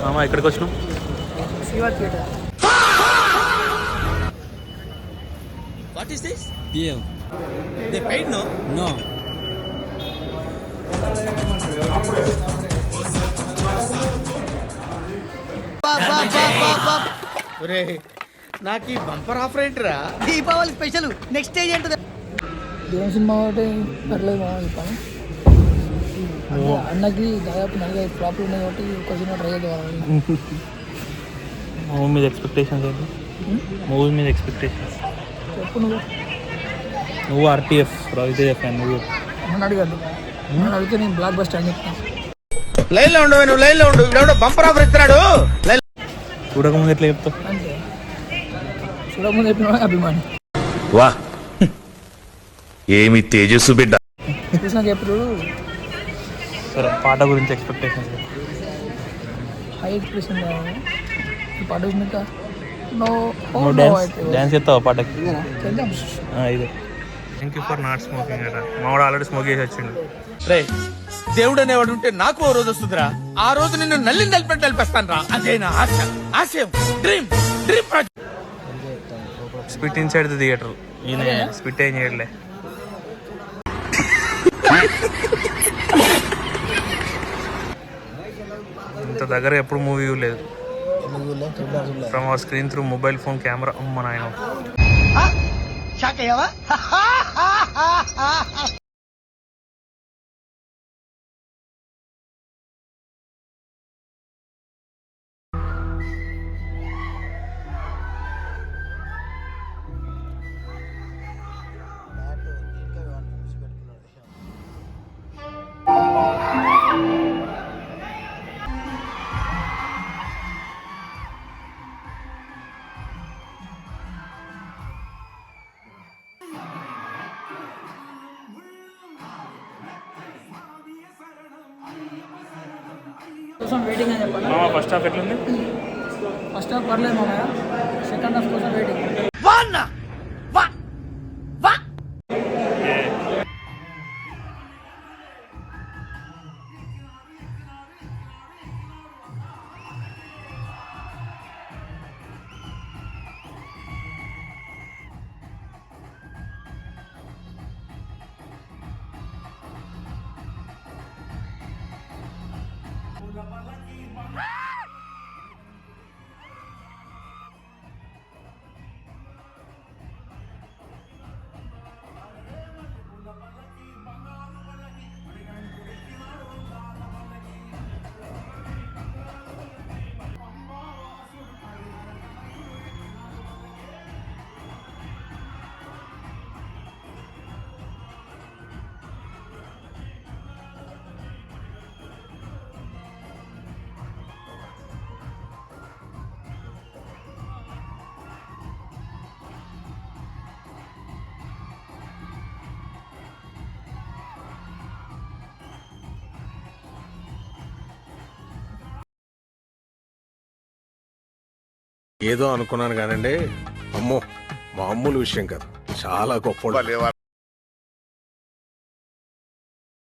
మామ ఎక్కడికి వచ్చినాం? Shiva theatre. What is this? Beer. They paid, no? No. నాకు ఈ బంపర్ ఆఫర్ ఏంటిరా? దీపావళి స్పెషల్ నెక్స్ట్ స్టేజ్ ఏంటది? దేవుని సినిమా ఒకటి పర్లేదు మామ చెప్పాను. అన్నకి దాదాపు 4-5 ఫ్లాప్లు ఉన్నాయి కాబట్టి ఒక సినిమా ట్రై చేద్దాం. మూవీ మీద ఎక్స్పెక్టేషన్స్ ఏంటి? మూవీ మీద ఎక్స్పెక్టేషన్స్ చెప్పు. నువ్వు ఆర్పిఎఫ్ రవితేజ ఫ్యాన్, నువ్వు నన్ను అడగద్దు. నన్ను అడిగితే నేను బ్లాక్ బస్టర్ అని చెప్తాను. లైన్ లో ఉండవు, నువ్వు లైన్ లో ఉండు. ఇప్పుడు బంపర్ ఆఫర్ ఇస్తున్నాడు. చూడకముందు ఎట్లా చెప్తావు? అంతే, చూడకముందు చెప్పిన అభిమాని. వా ఏమి తేజస్సు బిడ్డ. చూసినాక ఎప్పుడు సరే, పాట గురించి ఎక్స్పెక్టేషన్స్ హై ఎక్స్ప్రెషన్ ఈ పాట చూసినాక డ్యాన్స్ చేస్తావా పాటకి? చేద్దాం. ఇదే thank you for not smoking అట. మావాడు ఆల్రెడీ స్మోక్ చేసి వచ్చిండు. రే, దేవుడు అనేవాడు ఉంటే నాకు ఓ రోజు వస్తుందిరా. ఆ రోజు నిన్ను నల్లిని నలిపెట్టి నలిపేస్తాను రా. అదే నా ఆశ, ఆశయం, dream dream project. Spit inside the theatre. ఈయన స్పిట్ ఏం చేయట్లే. ఇంత దగ్గర ఎప్పుడు మూవీ లేదు. From our screen through mobile phone camera. అమ్మ నాయన, షాక్ అయ్యావా? కోసం వెయిటింగ్ అని చెప్పండి. ఫస్ట్ హాఫ్ ఎట్లుంది? ఫస్ట్ హాఫ్ పర్లేదు మామయ్య, సెకండ్ హాఫ్ కోసం వెయిటింగ్. ఏదో అనుకున్నాను కానండి, అమ్మో మామూలు విషయం కాదు, చాలా గొప్ప.